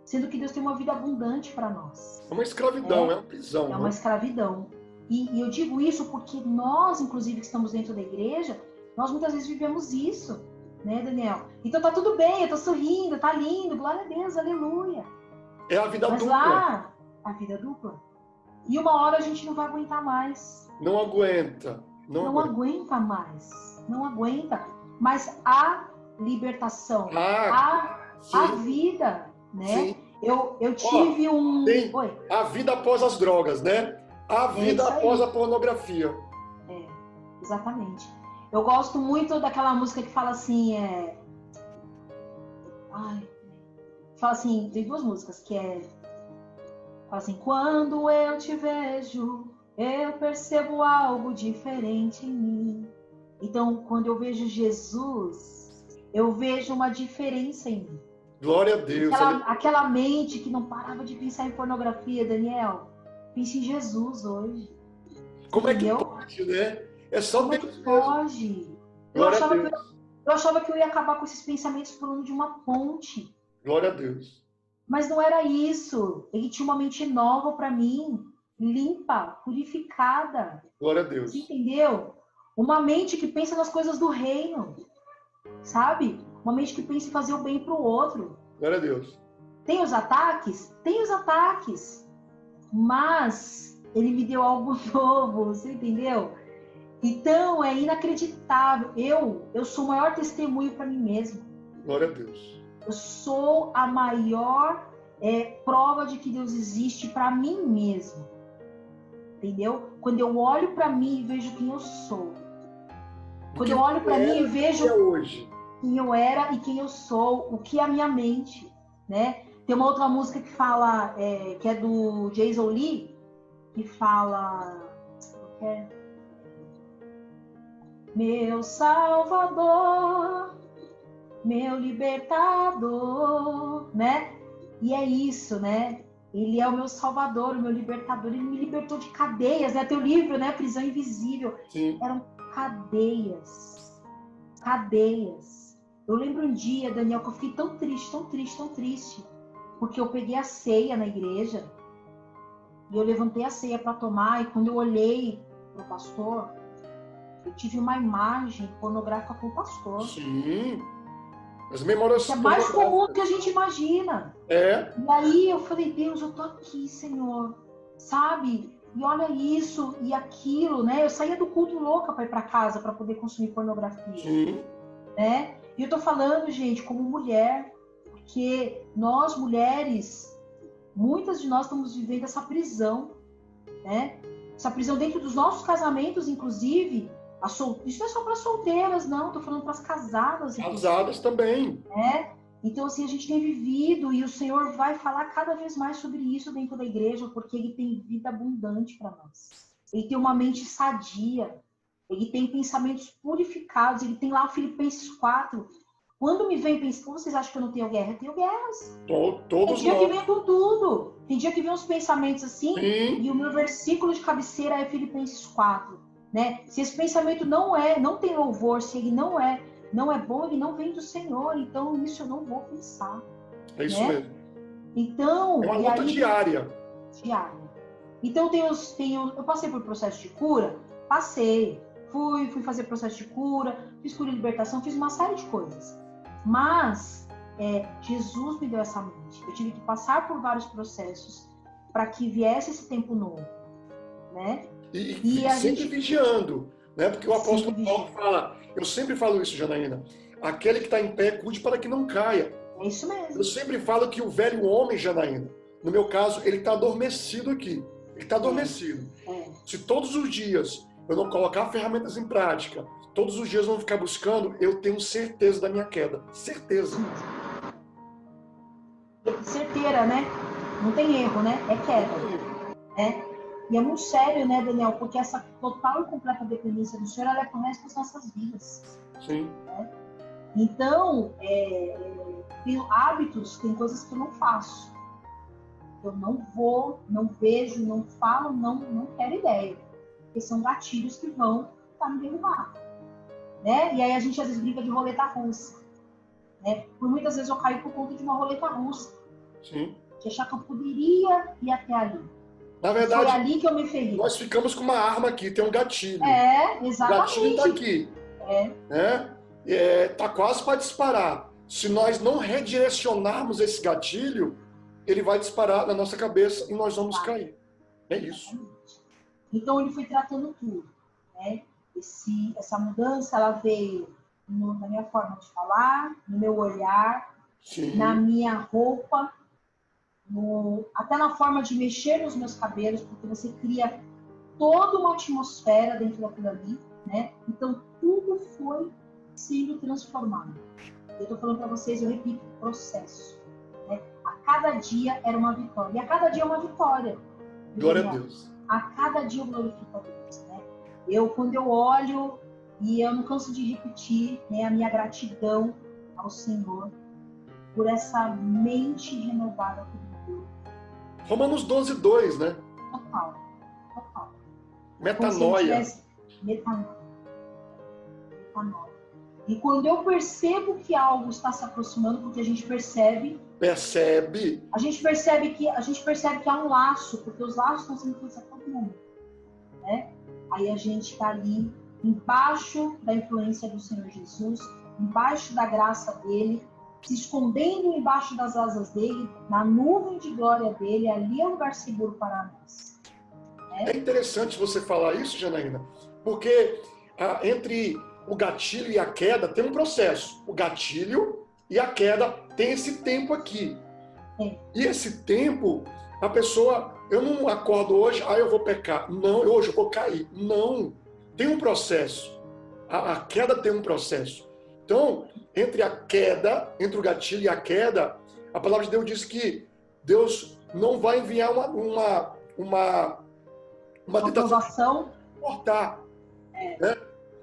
Sendo que Deus tem uma vida abundante para nós. É uma escravidão, é uma prisão. É uma escravidão. E eu digo isso porque nós, inclusive, que estamos dentro da igreja, nós muitas vezes vivemos isso, né, Daniel? Então tá tudo bem, eu tô sorrindo, tá lindo, glória a Deus, aleluia. É a vida dupla. Mas lá, a vida dupla. E uma hora a gente não vai aguentar mais. Não aguenta. Não aguenta mais. Não aguenta. Mas a libertação, a vida, né? Sim. Eu tive Sim. Oi. A vida após as drogas, né? A vida após a pornografia. Exatamente. Eu gosto muito daquela música que fala assim, fala assim, tem duas músicas que fala assim, quando eu te vejo, eu percebo algo diferente em mim. Então, quando eu vejo Jesus, eu vejo uma diferença em mim. Glória a Deus. Aquela mente que não parava de pensar em pornografia, Daniel, pense em Jesus hoje. Como é que pode, né? É só Como é que pode? Eu achava que eu ia acabar com esses pensamentos por meio de uma ponte. Glória a Deus. Mas não era isso. Ele tinha uma mente nova para mim, limpa, purificada. Glória a Deus. Você entendeu? Uma mente que pensa nas coisas do reino, sabe? Uma mente que pensa em fazer o bem para o outro. Glória a Deus. Tem os ataques? Tem os ataques. Mas ele me deu algo novo, você entendeu? Então, é inacreditável. Eu sou o maior testemunho para mim mesmo. Glória a Deus. Eu sou a maior prova de que Deus existe para mim mesmo. Entendeu? Quando eu olho para mim e vejo quem eu sou. Quando eu olho para mim e vejo quem eu era e quem eu sou, o que é a minha mente, né? Tem uma outra música que fala, que é do Jason Lee, que fala... Meu Salvador, meu libertador, né? E é isso, né? Ele é o meu salvador, o meu libertador. Ele me libertou de cadeias, né? Teu livro, né? Prisão Invisível. Sim. Eram cadeias. Cadeias. Eu lembro um dia, Daniel, que eu fiquei tão triste, tão triste, tão triste. Porque eu peguei a ceia na igreja. E eu levantei a ceia para tomar. E quando eu olhei pro pastor, eu tive uma imagem pornográfica com o pastor. Sim. As memórias... Que é mais comum do que a gente imagina. É. E aí eu falei, Deus, eu tô aqui, Senhor. Sabe? E olha isso e aquilo, né? Eu saía do culto louca para ir para casa para poder consumir pornografia. Sim. Né? E eu tô falando, gente, como mulher, porque nós mulheres, muitas de nós estamos vivendo essa prisão, né? Essa prisão dentro dos nossos casamentos, inclusive. Isso não é só para solteiras, não. Estou falando para as casadas. Casadas também. Então, assim, a gente tem vivido e o Senhor vai falar cada vez mais sobre isso dentro da igreja, porque Ele tem vida abundante para nós. Ele tem uma mente sadia. Ele tem pensamentos purificados. Ele tem lá o Filipenses 4. Quando me vem pensando, vocês acham que eu não tenho guerra? Eu tenho guerras. Todos tem dia que vem com tudo. Tem dia que vem uns pensamentos assim. Sim. E o meu versículo de cabeceira é Filipenses 4. Né? Se esse pensamento não tem louvor, se ele não é bom, ele não vem do Senhor. Então, isso eu não vou pensar. É isso mesmo. Então, é uma luta diária. Então, eu passei por processo de cura? Passei. Fui fazer processo de cura, fiz cura e libertação, fiz uma série de coisas. Mas, Jesus me deu essa mente. Eu tive que passar por vários processos para que viesse esse tempo novo. Né? E sempre vigiando, né? Porque o apóstolo Paulo fala, eu sempre falo isso, Janaína, aquele que está em pé, cuide para que não caia. É isso mesmo. Eu sempre falo que o velho homem, Janaína, no meu caso, ele está adormecido aqui. Ele está adormecido. Se todos os dias eu não colocar ferramentas em prática, todos os dias eu não ficar buscando, eu tenho certeza da minha queda. Certeza. Certeira, né? Não tem erro, né? É queda. E é muito sério, né, Daniel? Porque essa total e completa dependência do Senhor, ela é pro resto das nossas vidas. Sim. Né? Então, tem hábitos, tem coisas que eu não faço. Eu não vou, não vejo, não falo, não quero ideia. Porque são gatilhos que vão me derrubar. Né? E aí a gente às vezes brinca de roleta russa. Né? Por muitas vezes eu caio por conta de uma roleta russa. Sim. De achar que eu poderia ir até ali. Na verdade, foi ali que eu me ferrei. Nós ficamos com uma arma aqui, tem um gatilho. Exatamente. O gatilho está aqui. Tá quase para disparar. Se nós não redirecionarmos esse gatilho, ele vai disparar na nossa cabeça e nós vamos cair. É isso. Então ele foi tratando tudo. Né? Essa mudança, ela veio na minha forma de falar, no meu olhar, Sim. Na minha roupa, até na forma de mexer nos meus cabelos, porque você cria toda uma atmosfera dentro daquilo ali, né? Então, tudo foi sendo transformado. Eu estou falando para vocês, eu repito, processo. Né? A cada dia era uma vitória. E a cada dia é uma vitória. Glória a Deus. A cada dia eu glorifico a Deus. Né? Quando eu olho, e eu não canso de repetir, né, a minha gratidão ao Senhor por essa mente renovada por Deus. Romanos 12:2, né? Total. Metanoia. Metanoia. E quando eu percebo que algo está se aproximando, porque a gente percebe. A gente percebe que há um laço, porque os laços estão sendo feitos a todo momento. Né? Aí a gente está ali, embaixo da influência do Senhor Jesus, embaixo da graça dele, se escondendo embaixo das asas dele, na nuvem de glória dele, ali é um lugar seguro para nós. É interessante você falar isso, Janaína, porque entre o gatilho e a queda tem um processo. O gatilho e a queda tem esse tempo aqui. E esse tempo, a pessoa, eu não acordo hoje, eu vou pecar. Não, hoje eu vou cair. Não, tem um processo. A queda tem um processo. Então, entre a queda, entre o gatilho e a queda, a palavra de Deus diz que Deus não vai enviar uma tentação cortar, né?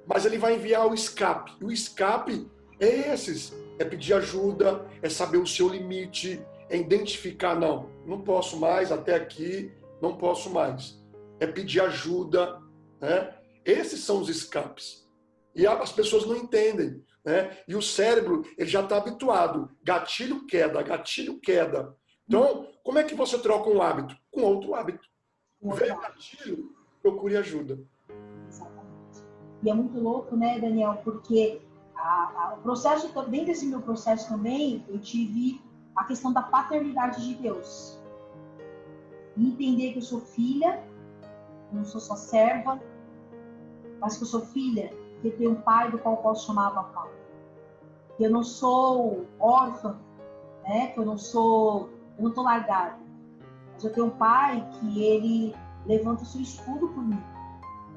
Mas ele vai enviar o escape. E o escape é esses: é pedir ajuda, é saber o seu limite, é identificar, não posso mais, até aqui, não posso mais. É pedir ajuda, né? Esses são os escapes. E as pessoas não entendem, né? E o cérebro, ele já está habituado. Gatilho, queda, gatilho, queda. Então, como é que você troca um hábito? Com outro hábito. Veio gatilho, procure ajuda. Exatamente. E é muito louco, né, Daniel? Porque o processo, dentro desse meu processo também, eu tive a questão da paternidade de Deus. E entender que eu sou filha, eu não sou só serva, mas que eu sou filha, que eu tenho um pai do qual eu posso chamar papai. Que eu não sou órfã, né? Que eu não estou largada. Mas eu tenho um pai que ele levanta o seu escudo por mim.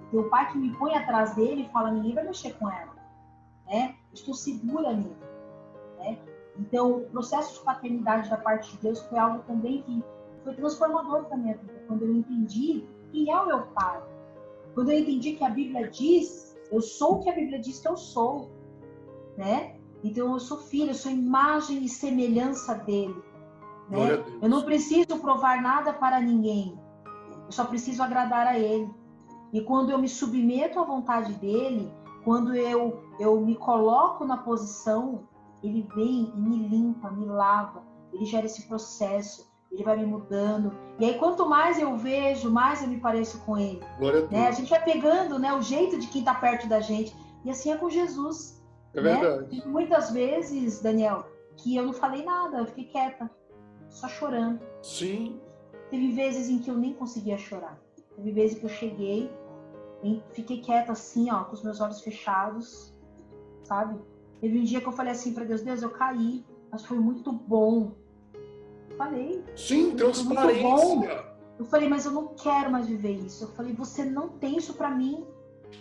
Eu tenho um pai que me põe atrás dele e fala, ninguém vai mexer com ela. Né? Eu estou segura nele. Né? Então, o processo de paternidade da parte de Deus foi algo também que foi transformador para a minha vida. Quando eu entendi quem é o meu pai. Quando eu entendi que a Bíblia diz, eu sou o que a Bíblia diz que eu sou. Né? Então, eu sou filha, eu sou imagem e semelhança dele. Né? Eu não preciso provar nada para ninguém. Eu só preciso agradar a ele. E quando eu me submeto à vontade dele, quando eu me coloco na posição, ele vem e me limpa, me lava. Ele gera esse processo, ele vai me mudando. E aí, quanto mais eu vejo, mais eu me pareço com ele. Né? A gente vai pegando, né, o jeito de quem está perto da gente. E assim é com Jesus. É né? verdade. E muitas vezes, Daniel, que eu não falei nada, eu fiquei quieta, só chorando. Sim. Teve vezes em que eu nem conseguia chorar. Teve vezes que eu cheguei e fiquei quieta assim, ó, com os meus olhos fechados, sabe? Teve um dia que eu falei assim para Deus, Deus, eu caí, mas foi muito bom. Eu falei. Sim, transparência. Muito bom. Eu falei, mas eu não quero mais viver isso. Eu falei, você não tem isso para mim.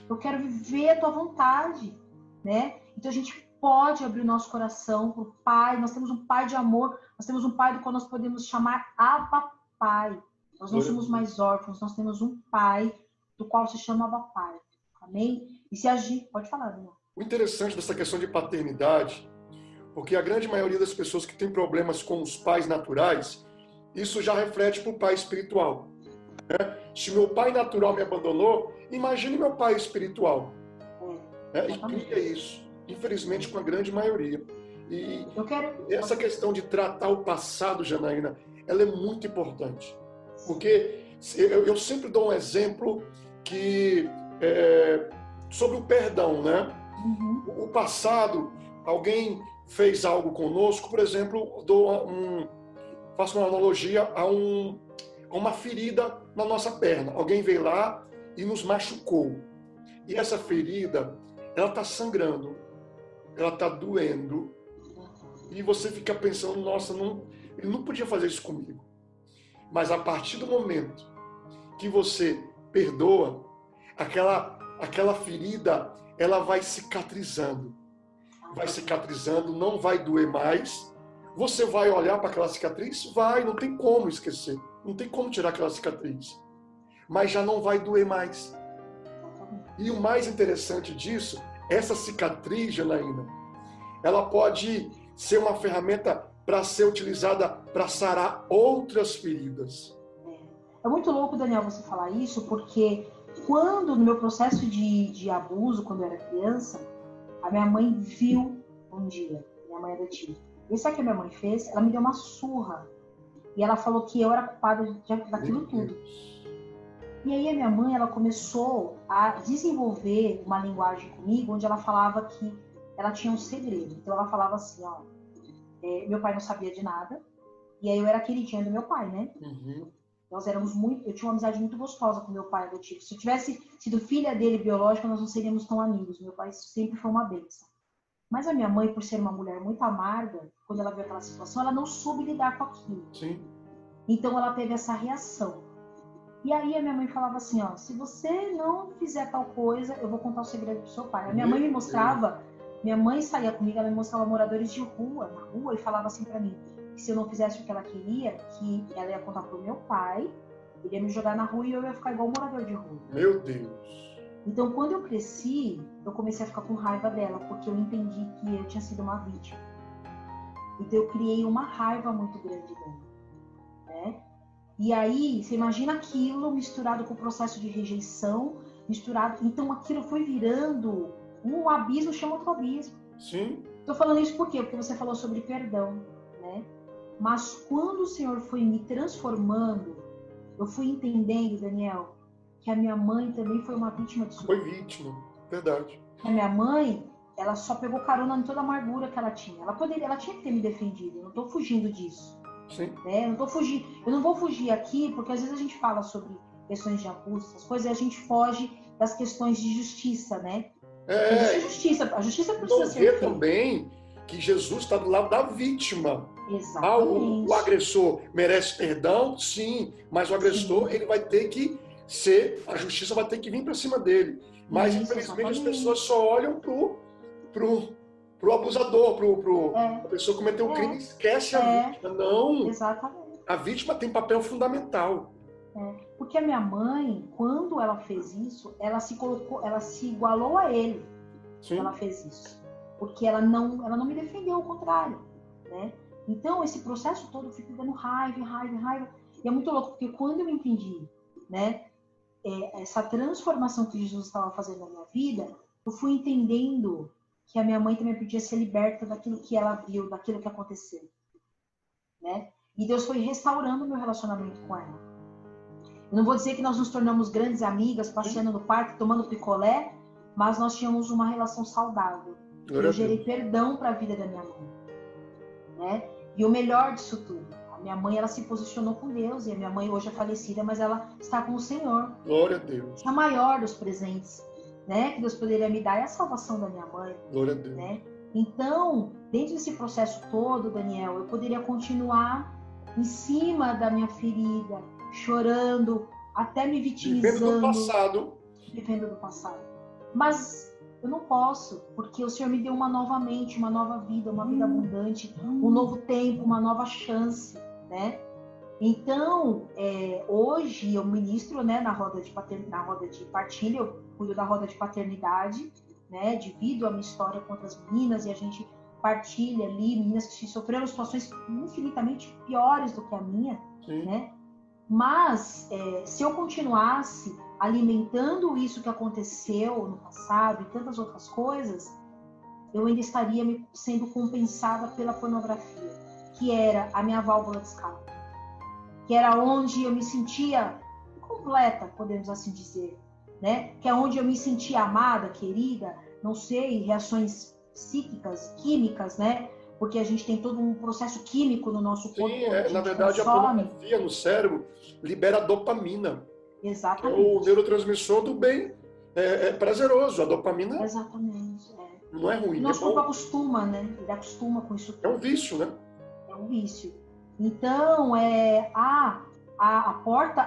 Eu quero viver a tua vontade, né? Então a gente pode abrir o nosso coração pro Pai. Nós temos um Pai de amor. Nós temos um Pai do qual nós podemos chamar Abba Pai. Nós não somos mais órfãos. Nós temos um Pai do qual se chama Abba Pai. Amém? E se agir... Pode falar, Daniel. O interessante dessa questão de paternidade, porque a grande maioria das pessoas que tem problemas com os pais naturais, isso já reflete para o pai espiritual. Né? Se meu pai natural me abandonou, imagine meu pai espiritual. E cria isso, infelizmente, com a grande maioria. E essa questão de tratar o passado, Janaína, ela é muito importante. Porque eu sempre dou um exemplo que sobre o perdão, né? O passado, alguém fez algo conosco, por exemplo, faço uma analogia a uma ferida na nossa perna. Alguém veio lá e nos machucou. E essa ferida, ela está sangrando, ela está doendo. E você fica pensando, nossa, ele não podia fazer isso comigo. Mas a partir do momento que você perdoa, aquela ferida, ela vai cicatrizando. Vai cicatrizando, não vai doer mais. Você vai olhar para aquela cicatriz? Vai, não tem como esquecer. Não tem como tirar aquela cicatriz. Mas já não vai doer mais. E o mais interessante disso, essa cicatriz, Janaína, ela pode ser uma ferramenta para ser utilizada para sarar outras feridas. É muito louco, Daniel, você falar isso, porque quando, no meu processo de abuso, quando eu era criança, a minha mãe viu um dia, minha mãe adotiva. E sabe o que a minha mãe fez? Ela me deu uma surra. E ela falou que eu era culpada daquilo tudo. E aí a minha mãe, ela começou a desenvolver uma linguagem comigo, onde ela falava que ela tinha um segredo. Então ela falava assim, ó, Meu pai não sabia de nada. E aí eu era queridinha do meu pai, né? Uhum. Nós éramos muito... Eu tinha uma amizade muito gostosa com meu pai adotivo. Se eu tivesse sido filha dele biológica, nós não seríamos tão amigos. Meu pai sempre foi uma bênção. Mas a minha mãe, por ser uma mulher muito amarga, quando ela viu aquela situação, ela não soube lidar com aquilo. Sim. Então ela teve essa reação. E aí a minha mãe falava assim, ó, se você não fizer tal coisa, eu vou contar o segredo pro seu pai. A minha mãe me mostrava, minha mãe saía comigo, ela me mostrava moradores de rua, na rua, e falava assim pra mim, que se eu não fizesse o que ela queria, que ela ia contar pro meu pai, ele ia me jogar na rua e eu ia ficar igual um morador de rua. Meu Deus. Então, quando eu cresci, eu comecei a ficar com raiva dela, porque eu entendi que eu tinha sido uma vítima. Então, eu criei uma raiva muito grande dela, né? E aí, você imagina aquilo misturado com o processo de rejeição, misturado... Então, aquilo foi virando um abismo, chama outro abismo. Sim. Estou falando isso por quê? Porque você falou sobre perdão, né? Mas quando o Senhor foi me transformando, eu fui entendendo, Daniel, que a minha mãe também foi uma vítima disso. Foi vítima, verdade. A minha mãe, ela só pegou carona em toda a amargura que ela tinha. Ela tinha que ter me defendido, eu não estou fugindo disso. Sim. Né? Eu não vou fugir aqui, porque às vezes a gente fala sobre questões de abuso, essas coisas, e a gente foge das questões de justiça, né? Existe a justiça precisa ser feita. Também que Jesus está do lado da vítima. Exatamente. O agressor merece perdão, sim, mas o agressor, ele vai ter que a justiça vai ter que vir para cima dele. Mas, infelizmente, as pessoas só olham pro abusador, a pessoa que cometeu o crime, esquece a vítima. Não, exatamente. A vítima tem papel fundamental. Porque a minha mãe, quando ela fez isso, ela se igualou a ele. Sim. Ela fez isso. Porque ela não me defendeu, ao contrário, né? Então, esse processo todo, eu fico dando raiva. E é muito louco, porque quando eu entendi, né, essa transformação que Jesus estava fazendo na minha vida, eu fui entendendo que a minha mãe também podia ser liberta daquilo que ela viu, daquilo que aconteceu, né? E Deus foi restaurando o meu relacionamento com ela. Eu não vou dizer que nós nos tornamos grandes amigas, passeando no parque, tomando picolé, mas nós tínhamos uma relação saudável. Eu gerei perdão para a vida da minha mãe, né? E o melhor disso tudo, a minha mãe, ela se posicionou com Deus, e a minha mãe hoje é falecida, mas ela está com o Senhor. Glória a Deus. A maior dos presentes, né, que Deus poderia me dar é a salvação da minha mãe. Glória a Deus. Né? Então, dentro desse processo todo, Daniel, eu poderia continuar em cima da minha ferida, chorando, até me vitimizando. Vivendo do passado. Mas eu não posso, porque o Senhor me deu uma nova mente, uma nova vida, uma vida abundante, um novo tempo, uma nova chance, né? Então, hoje eu ministro, né, na roda de partilha, eu cuido da roda de paternidade, né, divido a minha história com outras meninas e a gente partilha ali, meninas que sofreram situações infinitamente piores do que a minha, né? Mas, se eu continuasse alimentando isso que aconteceu no passado e tantas outras coisas, eu ainda estaria sendo compensada pela pornografia, que era a minha válvula de escape, que era onde eu me sentia completa, podemos assim dizer, né? Que é onde eu me sentia amada, querida, não sei, reações psíquicas, químicas, né? Porque a gente tem todo um processo químico no nosso corpo. Sim, na verdade, consome. A pornografia no cérebro libera dopamina. Exatamente. Que é o neurotransmissor do bem prazeroso. A dopamina. Exatamente. Não é ruim. O nosso corpo acostuma, né? Ele acostuma com isso tudo. É um vício, né? É um vício. Então, a porta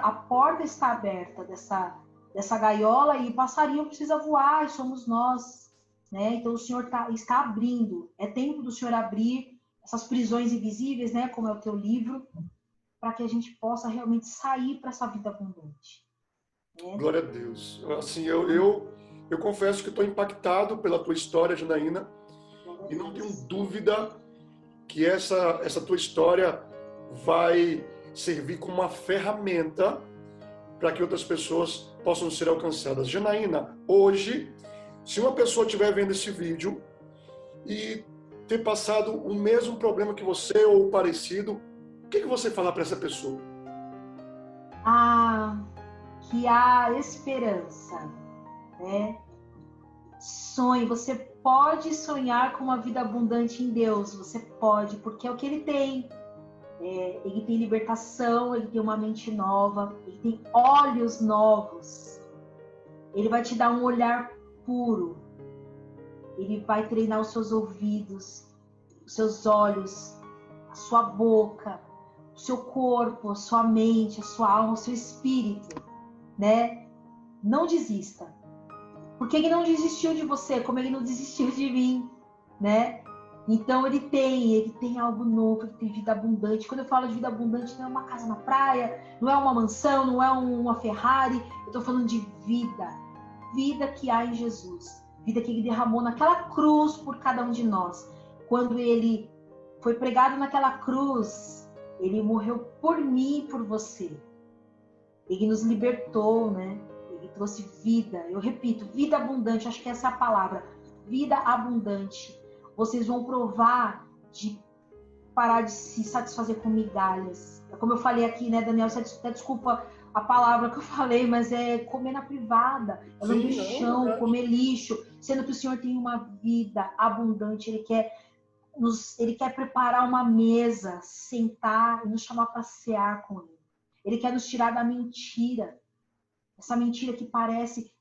está aberta dessa gaiola e o passarinho precisa voar e somos nós. Né? Então, o Senhor está abrindo. É tempo do Senhor abrir essas prisões invisíveis, né? Como é o teu livro, para que a gente possa realmente sair para essa vida abundante. Né? Glória a Deus. Assim, eu confesso que estou impactado pela tua história, Janaína, e não tenho dúvida que essa tua história vai servir como uma ferramenta para que outras pessoas possam ser alcançadas. Janaína, hoje, se uma pessoa estiver vendo esse vídeo e ter passado o mesmo problema que você ou parecido, o que você fala para essa pessoa? Que há esperança, né? Sonhe, você pode sonhar com uma vida abundante em Deus, você pode, porque é o que Ele tem. Ele tem libertação, Ele tem uma mente nova, Ele tem olhos novos. Ele vai te dar um olhar puro. Ele vai treinar os seus ouvidos, os seus olhos, a sua boca, o seu corpo, a sua mente, a sua alma, o seu espírito, né? Não desista. Porque Ele não desistiu de você, como Ele não desistiu de mim, né? Então Ele tem algo novo, Ele tem vida abundante. Quando eu falo de vida abundante, não é uma casa na praia, não é uma mansão, não é uma Ferrari. Eu estou falando de vida. Vida que há em Jesus. Vida que Ele derramou naquela cruz por cada um de nós. Quando Ele foi pregado naquela cruz, Ele morreu por mim e por você. Ele nos libertou, né? Ele trouxe vida. Eu repito, vida abundante. Acho que essa é a palavra. Vida abundante. Vocês vão provar de parar de se satisfazer com migalhas. Como eu falei aqui, né, Daniel? Você até desculpa a palavra que eu falei, mas é comer na privada, é no chão, comer lixo, sendo que o Senhor tem uma vida abundante. Ele quer preparar uma mesa, sentar e nos chamar para cear com Ele. Ele quer nos tirar da mentira. Essa mentira que parece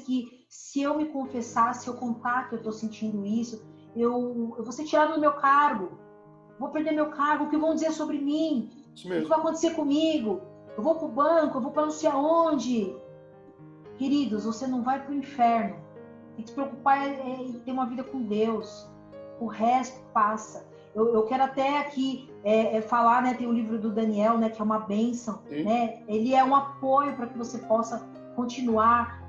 que se eu me confessar, se eu contar que eu estou sentindo isso, eu vou ser tirado do meu cargo, vou perder meu cargo, o que vão dizer sobre mim? O que vai acontecer comigo? Eu vou para o banco, eu vou para não sei aonde. Queridos, você não vai para o inferno. Tem que se preocupar em ter uma vida com Deus. O resto passa. Eu quero até aqui falar, né? Tem o livro do Daniel, né? Que é uma bênção, né? Ele é um apoio para que você possa continuar.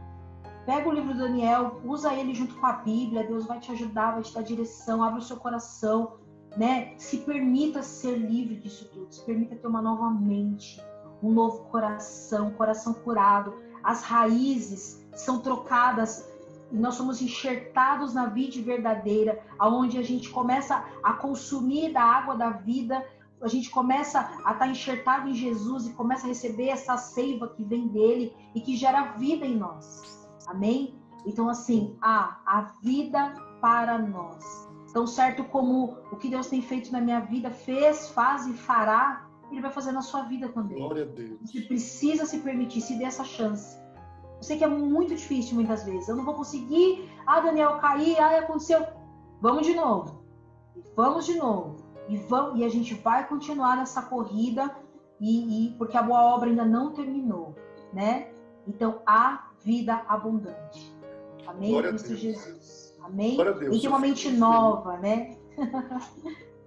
Pega o livro do Daniel, usa ele junto com a Bíblia. Deus vai te ajudar, vai te dar direção. Abre o seu coração, né? Se permita ser livre disso tudo. Se permita ter uma nova mente, um novo coração, um coração curado. As raízes são trocadas. Nós somos enxertados na vide verdadeira, aonde a gente começa a consumir da água da vida, a gente começa a estar enxertado em Jesus e começa a receber essa seiva que vem dele e que gera vida em nós. Amém? Então, assim, a vida para nós. Tão certo como o que Deus tem feito na minha vida, fez, faz e fará, Ele vai fazer na sua vida também. Glória a Deus. Você precisa se permitir, se dê essa chance. Eu sei que é muito difícil muitas vezes. Eu não vou conseguir. Daniel, caí. Aconteceu. Vamos de novo. Vamos de novo. E a gente vai continuar nessa corrida. Porque a boa obra ainda não terminou. Né? Então, há vida abundante. Amém? Glória Cristo Jesus. Amém? Glória a Deus. E tem uma mente nova, né?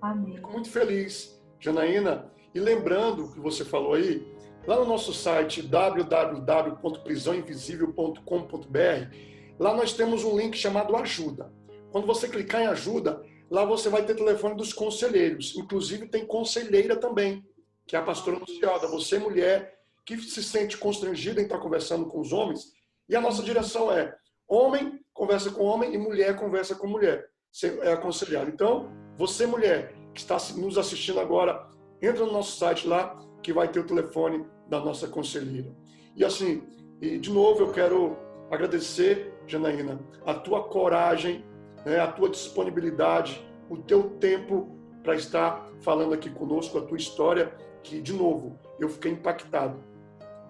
Amém. Fico muito feliz, Janaína. E lembrando que você falou aí, lá no nosso site www.prisãoinvisível.com.br, lá nós temos um link chamado Ajuda. Quando você clicar em Ajuda, lá você vai ter telefone dos conselheiros. Inclusive tem conselheira também, que é a pastora anunciada. Você, mulher, que se sente constrangida em estar conversando com os homens. E a nossa direção é: homem conversa com homem e mulher conversa com mulher. Você é aconselhado. Então, você, mulher, que está nos assistindo agora, entra no nosso site lá, que vai ter o telefone da nossa conselheira. E assim, de novo eu quero agradecer, Janaína, a tua coragem, né, a tua disponibilidade, o teu tempo para estar falando aqui conosco, a tua história, que, de novo, eu fiquei impactado.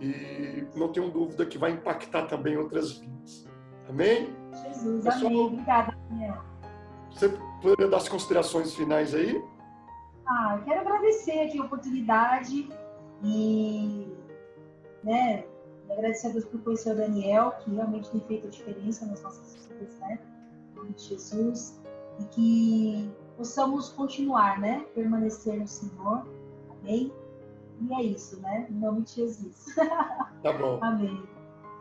E não tenho dúvida que vai impactar também outras vidas. Amém? Jesus, amém. Obrigada, Daniel. Você poderia dar as considerações finais aí? Eu quero agradecer aqui a oportunidade e, né, agradecer a Deus por conhecer o Daniel, que realmente tem feito a diferença nas nossas vidas, né? Em nome de Jesus. E que possamos continuar, né? Permanecer no Senhor. Amém? E é isso, né? Em nome de Jesus. Tá bom. Amém.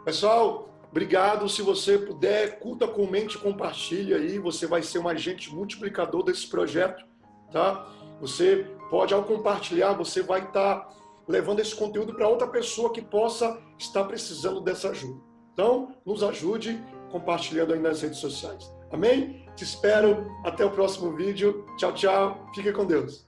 Pessoal, obrigado. Se você puder, curta, comente, compartilhe aí. Você vai ser um agente multiplicador desse projeto, tá? Você pode, ao compartilhar, você vai estar levando esse conteúdo para outra pessoa que possa estar precisando dessa ajuda. Então, nos ajude compartilhando aí nas redes sociais. Amém? Te espero. Até o próximo vídeo. Tchau, tchau. Fique com Deus.